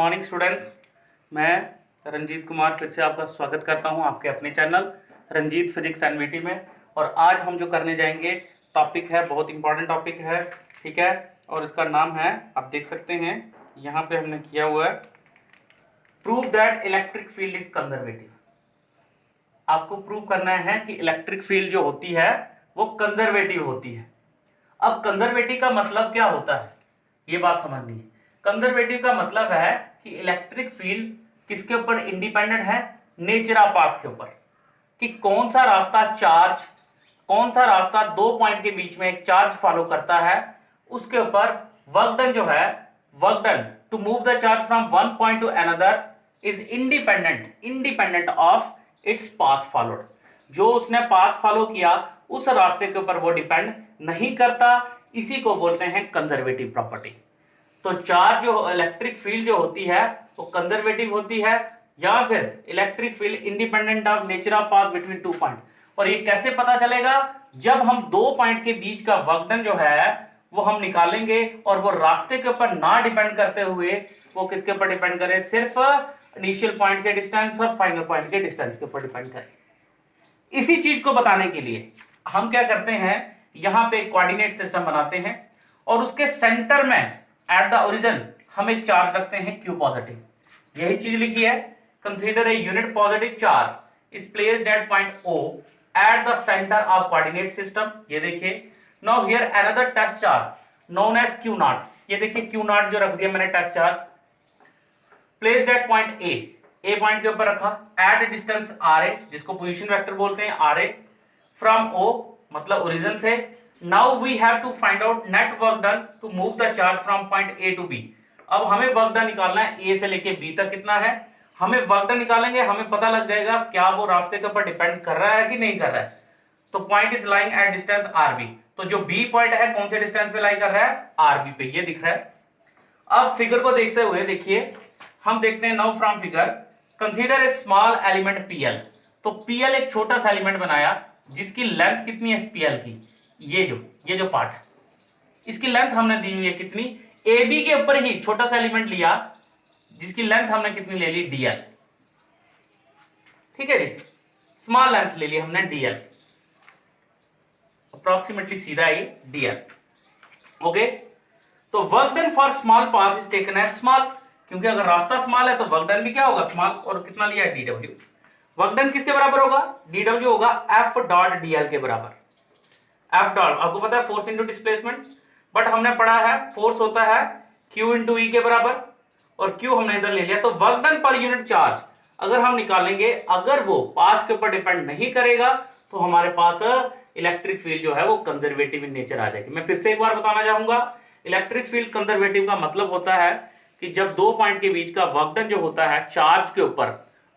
Morning students. मैं रंजीत कुमार फिर से आपका स्वागत करता हूं आपके अपने channel Ranjeet physics and VT में। और आज हम जो करने जाएंगे टॉपिक है, बहुत इंपॉर्टेंट टॉपिक है, ठीक है। और इसका नाम है, आप देख सकते हैं यहाँ पे हमने किया हुआ है, prove that electric field is conservative. आपको प्रूव करना है कि इलेक्ट्रिक फील्ड जो होती है वो कंजर्वेटिव होती है। अब कंजर्वेटिव का मतलब क्या होता है, ये बात समझनी है। कंजर्वेटिव का मतलब है कि इलेक्ट्रिक फील्ड किसके ऊपर इंडिपेंडेंट है, नेचर ऑफ पाथ के ऊपर, कि कौन सा रास्ता दो पॉइंट के बीच में एक चार्ज फॉलो करता है, उसके ऊपर वर्क डन जो है, work done to move the charge from one point to another is independent of its path followed. जो उसने पाथ फॉलो किया उस रास्ते के ऊपर वो डिपेंड नहीं करता, इसी को बोलते हैं कंजर्वेटिव प्रॉपर्टी। तो चार्ज जो इलेक्ट्रिक फील्ड जो होती है वो कंजर्वेटिव होती है, या फिर electric field independent of nature of path between two point. और ये कैसे पता चलेगा, जब हम दो पॉइंट के बीच का वर्क डन जो है वो हम निकालेंगे और वो रास्ते के ऊपर ना डिपेंड करते हुए वो किसके ऊपर डिपेंड करे, सिर्फ इनिशियल पॉइंट के डिस्टेंस और फाइनल पॉइंट के डिस्टेंस के ऊपर डिपेंड करे। इसी चीज को बताने के लिए हम क्या करते हैं, यहां पे कोऑर्डिनेट सिस्टम बनाते हैं और उसके सेंटर में एट द ओरिजिन हम एक चार्ज रखते हैं Q पॉजिटिव। यही चीज लिखी है, consider a unit positive charge is placed at point O at the centre of coordinate system. ये देखिए, now here another test charge known as Q naught. ये देखिए Q नॉट जो रख दिया मैंने test charge, placed at point A point के ऊपर रखा एट डिस्टेंस RA, जिसको पोजीशन वेक्टर बोलते हैं RA, फ्रॉम O मतलब ओरिजिन से। Now we have to find out net work done to move the charge from point A to B। अब हमें वर्क डन निकालना है A से लेके B तक कितना है, हमें वर्क डन निकालेंगे, हमें पता लग जाएगा क्या वो रास्ते के ऊपर डिपेंड कर रहा है कि नहीं कर रहा है। तो point is lying at distance RB, तो जो B पॉइंट है कौन से डिस्टेंस पे लाई कर रहा है, RB पे, ये दिख रहा है। अब फिगर को देखते हुए देखिए, हम देखते हैं now from figure, consider a small element PL। तो PL एक छोटा सा एलिमेंट बनाया जिसकी लेंथ कितनी है PL की, ये जो पार्ट है इसकी लेंथ हमने दी हुई है कितनी, AB के ऊपर ही छोटा सा एलिमेंट लिया जिसकी लेंथ हमने कितनी ले ली, DL। ठीक है जी, स्मॉल लेंथ ले ली हमने DL, अप्रोक्सीमेटली सीधा ही DL। ओके, तो work done for small path is taken as small, क्योंकि अगर रास्ता स्मॉल है तो वर्क डन भी क्या होगा, स्मॉल। और कितना लिया है, DW। वर्क डन किसके बराबर होगा, DW होगा F डॉट DL के बराबर। F डॉट आपको पता है फोर्स इंटू डिस्प्लेसमेंट, बट हमने पढ़ा है फोर्स होता है Q इंटू E के बराबर, और Q हमने इधर ले लिया। तो work done per unit charge अगर हम निकालेंगे, अगर वो पाथ के ऊपर डिपेंड नहीं करेगा तो हमारे पास इलेक्ट्रिक फील्ड जो है वो कंजर्वेटिव इन नेचर आ जाएगी। मैं फिर से एक बार बताना चाहूंगा, इलेक्ट्रिक फील्ड कंजर्वेटिव का मतलब होता है कि जब दो पॉइंट के बीच का वर्क डन जो होता है चार्ज के ऊपर,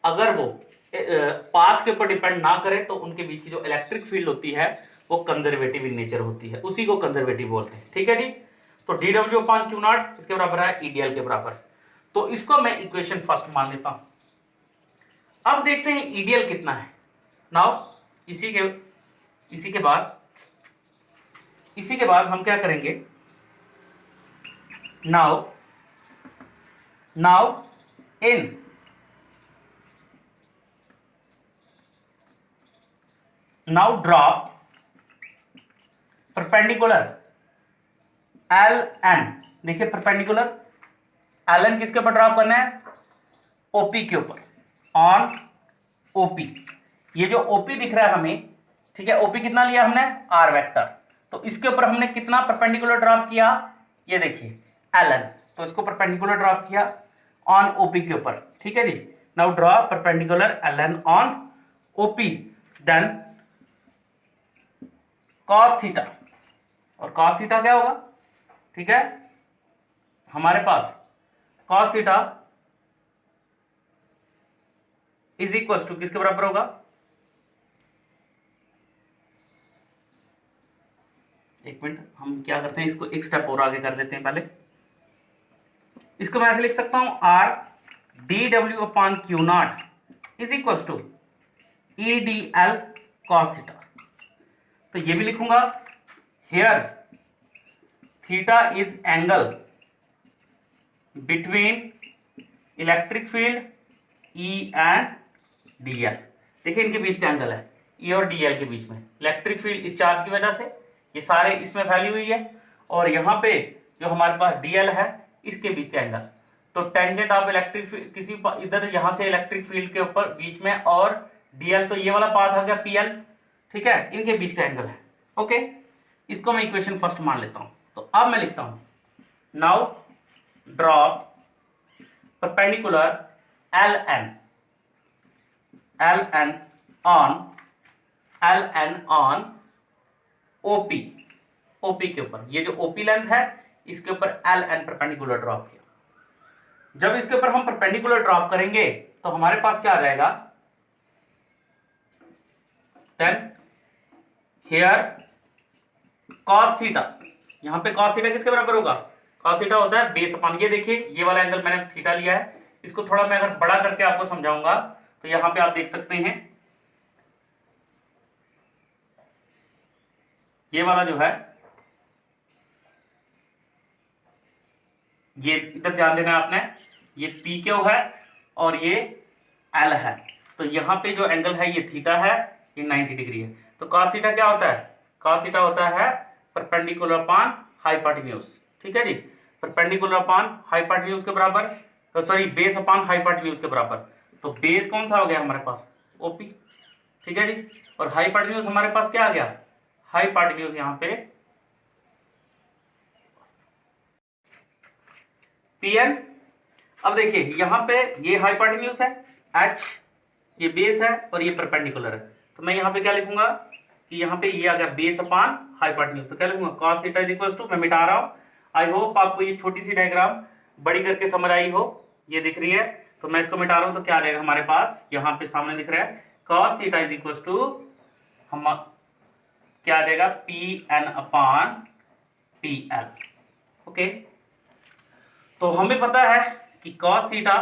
अगर वो पाथ के ऊपर डिपेंड ना करे तो उनके बीच की जो इलेक्ट्रिक फील्ड होती है वो कंजर्वेटिव इन नेचर होती है, उसी को कंजर्वेटिव बोलते हैं। ठीक है जी, तो DW अपॉन Q नॉट इसके बराबर है EDL के बराबर। तो इसको मैं इक्वेशन फर्स्ट मान लेता हूं। अब देखते हैं EDL कितना है। नाउ इसी के बाद हम क्या करेंगे, now in now draw perpendicular LN। देखिए परपेंडिकुलर LN किसके ऊपर ड्रॉ करना है, OP के ऊपर, ऑन OP। ये जो OP दिख रहा है हमें, ठीक है, OP कितना लिया हमने, R वेक्टर। तो इसके ऊपर हमने कितना परपेंडिकुलर ड्रॉप किया, ये देखिए LN, तो इसको परपेंडिकुलर ड्रॉप किया ऑन OP के ऊपर। ठीक है जी, now draw perpendicular LN on OP, then cos theta, और cos थीटा क्या होगा, ठीक है, हमारे पास cos theta is equal to किसके बराबर होगा, एक मिनट, हम क्या करते हैं, इसको एक स्टेप और आगे कर देते हैं। पहले इसको मैं ऐसे लिख सकता हूं, R DW upon Q naught is equal to EDL cos theta. तो ये भी लिखूंगा, here theta is angle between electric field E and D L. देखिए इनके बीच का एंगल है ई और डी एल के बीच में, इलेक्ट्रिक फील्ड इस चार्ज की वजह से ये सारे इसमें फैली हुई है, और यहाँ पे जो हमारे पास डी एल है इसके बीच का एंगल। तो टेंजेंट ऑफ इलेक्ट्रिक किसी इधर यहाँ से इलेक्ट्रिक फील्ड के ऊपर बीच में, और डी एल तो ये वाला पाथ आ गया पी एल, ठीक है, इनके बीच का एंगल है। ओके, इसको मैं इक्वेशन फर्स्ट मान लेता हूं। तो अब मैं लिखता हूं, now draw perpendicular L N on OP, OP के ऊपर, ये जो ओपी लेंथ है इसके ऊपर एल एन परपेंडिकुलर ड्रॉप किया। जब इसके ऊपर हम परपेंडिकुलर ड्रॉप करेंगे तो हमारे पास क्या आ जाएगा, देन हियर cos थीटा, यहां पे cos थीटा किसके बराबर होगा, cos थीटा होता है बेस अपॉन, ये देखिए ये वाला एंगल मैंने थीटा लिया है, इसको थोड़ा मैं अगर बड़ा करके आपको समझाऊंगा तो यहां पे आप देख सकते हैं ये वाला जो है, ये इधर ध्यान देना है आपने, ये पी क्यू है और ये एल है, तो यहां पे जो एंगल है ये थीटा है, ये 90 डिग्री है। तो cos थीटा क्या होता है, cos थीटा होता है परपेंडिकुलर अपॉन हाइपोटेन्यूज, ठीक है जी, परपेंडिकुलर अपॉन हाइपोटेन्यूज के बराबर, तो सॉरी बेस अपॉन हाइपोटेन्यूज के बराबर। तो बेस कौन सा हो गया हमारे पास, ओपी, ठीक है जी, और हाइपोटेन्यूज हमारे पास क्या आ गया, हाइपोटेन्यूज यहां पे Pn। अब देखिए यहां पे ये हाइपोटेन्यूज है h, ये बेस है और ये परपेंडिकुलर है, तो मैं यहां पे क्या लिखूंगा कि यहां पे ये आ गया बेस अपॉन हाइपोटेन्यूज, तो क्या लिखूंगा cos theta is equal to, मैं मिटा रहा हूं, आई होप आपको ये छोटी सी डायग्राम बड़ी करके समझ आई हो, ये दिख रही है, तो मैं इसको मिटा रहा हूं, तो क्या आ जाएगा हमारे पास, यहां पे सामने दिख रहा है cos theta is equal to, हम क्या आ जाएगा P N upon P L. Okay, तो हमें पता है कि cos theta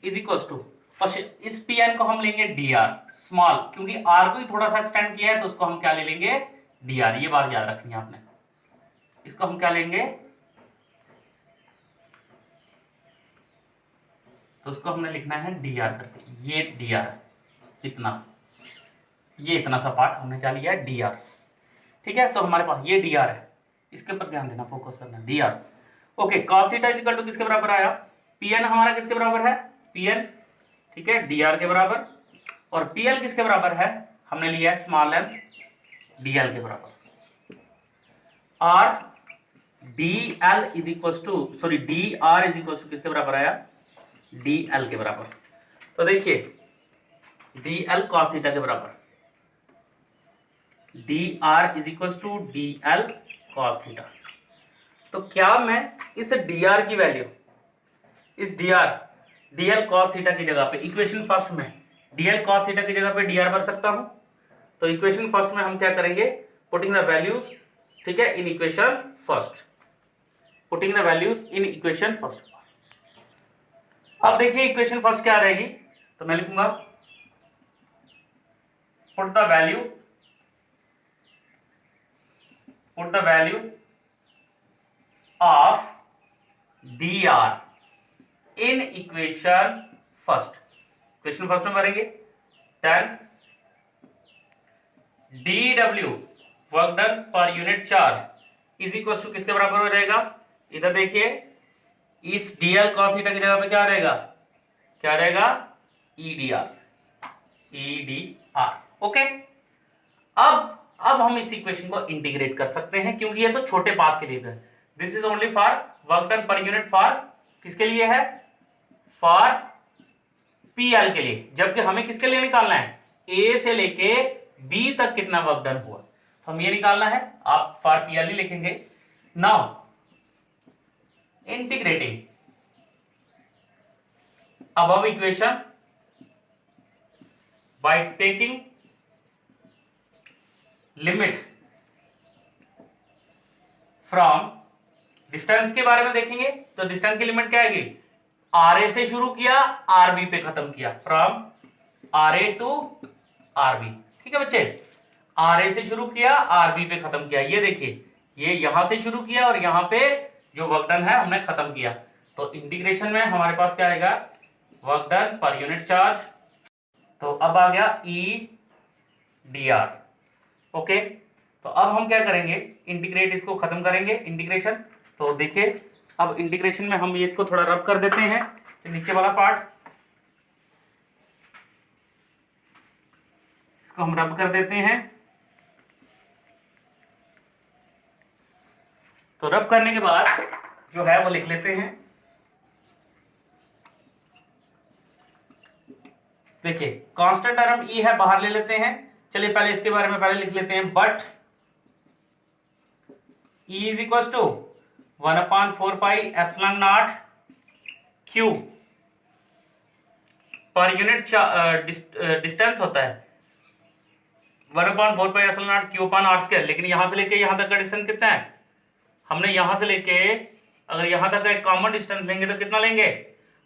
is equal to, और इस पी एन को हम लेंगे डी आर स्मॉल, क्योंकि आर को ही थोड़ा सा एक्सटेंड किया है तो उसको हम क्या ले लेंगे डी आर, ये बात याद रखनी है आपने, इसको हम क्या लेंगे, तो उसको हमने लिखना है डी आर करके, ये डी आर इतना, ये इतना सा पार्ट हमने क्या लिया है डी आर, ठीक है, तो हमारे पास ये डी आर है, इसके ऊपर ध्यान देना, फोकस करना, D R. Okay, cos theta is equal to किसके बराबर आया, Pn हमारा किसके बराबर है, Pn, ठीक है, Dr के बराबर, और Pl किसके बराबर है, हमने लिया है स्मॉल लेंथ Dl के बराबर, और Dl is equal to, sorry Dr is equal to किसके बराबर आया, Dl के बराबर। तो देखिए Dl cos थीटा के बराबर, Dr is equal to Dl cos theta. तो क्या मैं इस dr की वैल्यू, इस dl cos थीटा की जगह पे इक्वेशन फर्स्ट में dl cos थीटा की जगह पे dr भर सकता हूं, तो इक्वेशन फर्स्ट में हम क्या करेंगे, पुटिंग द वैल्यूज, ठीक है, in equation first, putting the values in equation first. अब देखिए इक्वेशन फर्स्ट क्या आ रहेगी, तो मैं लिखूंगा put the value of dr in equation first, equation first में भरेंगे, then dw work done per unit charge is equal to किसके बराबर हो जाएगा, इधर देखिए इस dl cos थीटा की जगह पे क्या रहेगा, क्या रहेगा edr, ओके। अब हम इस इक्वेशन को इंटीग्रेट कर सकते हैं, क्योंकि ये तो छोटे पाथ के लिए है, this is only for work done per unit, for किसके लिए है, फॉर पीएल के लिए, जबकि हमें किसके लिए निकालना है, ए से लेके बी तक कितना वर्क डन हुआ, तो हम ये निकालना है, आप फॉर पीएल ही लिखेंगे। Now integrating above equation by taking limit from, distance के बारे में देखेंगे तो डिस्टेंस की लिमिट क्या आएगी, आर ए से शुरू किया आर बी पे खत्म किया, from R A to R B, ठीक है बच्चे, आर ए से शुरू किया आर बी पे खत्म किया, ये देखिए ये यहां से शुरू किया और यहां पे जो वर्क डन है हमने खत्म किया, तो इंटीग्रेशन में हमारे पास क्या आएगा, work done per unit charge. तो अब आ गया EDR। ओके, तो अब हम क्या करेंगे, इंटीग्रेट, इसको खत्म करेंगे इंटीग्रेशन। तो देखिए अब इंटीग्रेशन में हम ये इसको थोड़ा रब कर देते हैं, तो नीचे वाला पार्ट इसको हम रब कर देते हैं। तो रब करने के बाद जो है वो लिख लेते हैं। देखिए कांस्टेंट टर्म E है, बाहर ले लेते हैं। चलिए पहले इसके बारे में पहले लिख लेते हैं, but E is equal to 1/4 pi epsilon naught Q per unit distance होता है 1/4 pi epsilon naught Q upon R square. लेकिन यहां से लेके यहां तक का डिस्टेंस कितना है, हमने यहां से लेके अगर यहां तक का एक कॉमन डिस्टेंस लेंगे तो कितना लेंगे,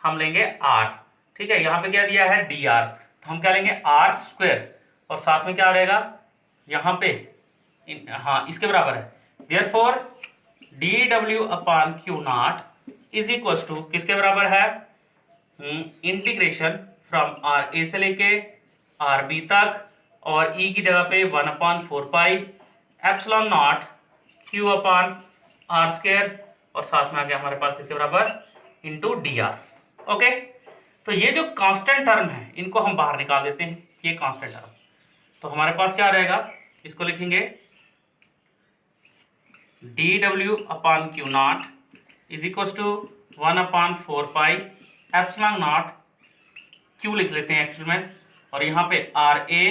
हम लेंगे R। ठीक है, यहां पे क्या दिया है dr, तो हम क्या लेंगे R स्क्वायर, और साथ में क्या रहेगा यहां पे हाँ इसके बराबर है। Therefore dw upon Q naught is equal to किसके बराबर है, इंटीग्रेशन फ्रॉम RA से लेके RB तक, और E की जगह पे 1/4 pi epsilon naught Q upon R square, और साथ में आ गया हमारे पास किसके बराबर इंटू dr। ओके, तो ये जो कांस्टेंट टर्म है इनको हम बाहर निकाल देते हैं, ये कांस्टेंट टर्म। तो हमारे पास क्या रहेगा, इसको लिखेंगे dw upon Q naught is equal to 1/4 pi epsilon naught Q लिख लेते हैं एक्चुअल में, और यहाँ पे RA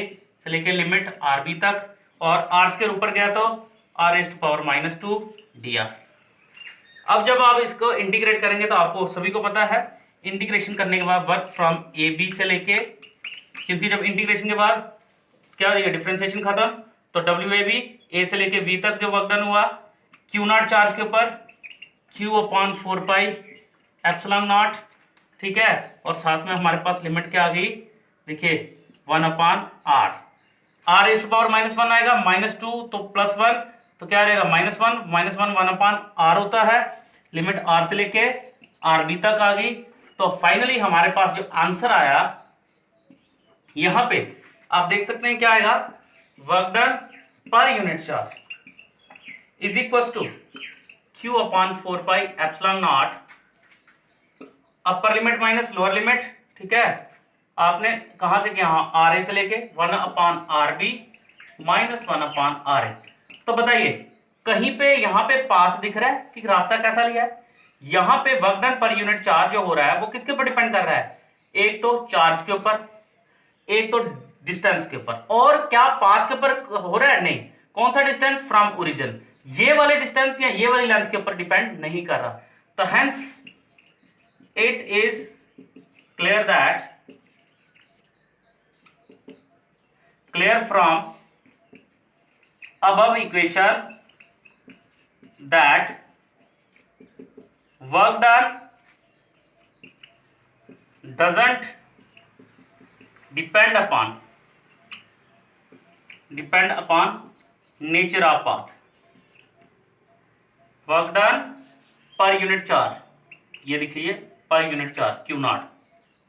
से लेके लिमिट RB तक, और R के ऊपर गया तो R⁻⁻² dr। अब जब आप इसको इंटीग्रेट करेंगे तो आपको सभी को पता है, इंटीग्रेशन करने के बाद वर्क फ्रॉम AB से लेके, क्योंकि जब इंटीग्रेशन के बाद क्या हो जाएगा डिफरेंशिएशन खत्म, तो WAB A से लेके B तक जो वर्क डन हुआ Q नॉट चार्ज के ऊपर Q/4 पाई एप्सिलॉन नॉट। ठीक है, और साथ में हमारे पास लिमिट क्या आ गई, देखिए 1/R, R⁻⁻1 आएगा, -2 तो +1, तो क्या रहेगा -1 1/R होता है, लिमिट R से लेके RB तक आ गई। तो फाइनली हमारे पास जो आंसर आया यहां पे आप देख सकते हैं क्या आएगा, work done per unit charge is equal to Q/4 pi epsilon naught, upper limit minus lower limit. ठीक है, आपने कहां से किया, RA से लेके 1/RB माइनस 1/RA। तो बताइए कहीं पे यहाँ पे पास दिख रहा है कि रास्ता कैसा लिया है, यहाँ पे work done per unit charge जो हो रहा है वो किसके ऊपर डिपेंड कर रहा है, एक तो चार्ज के ऊपर, एक तो डिस्टेंस के ऊपर, और क्या पाथ के ऊपर हो रहा है, नहीं, कौन सा डिस्टेंस, फ्रॉम ओरिजिन, ये वाले डिस्टेंस या ये वाली लेंथ के ऊपर डिपेंड नहीं कर रहा। तो hence it is clear that, clear from above equation that work done doesn't depend upon nature of path, work done per unit charge, ये लिखिए पर unit charge Q not,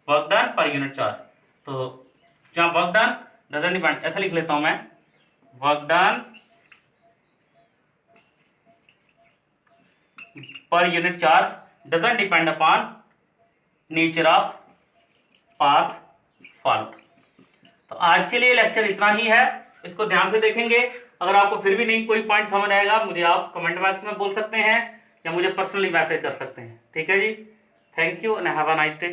work done per unit charge. तो जहां work done doesn't depend, ऐसा लिख लेता हूं मैं, work done per unit charge doesn't depend upon nature of path followed. तो आज के लिए लेक्चर इतना ही है, इसको ध्यान से देखेंगे। अगर आपको फिर भी नहीं कोई पॉइंट समझ आएगा मुझे आप कमेंट बॉक्स में बोल सकते हैं या मुझे पर्सनली मैसेज कर सकते हैं। ठीक है जी, thank you and have a nice day.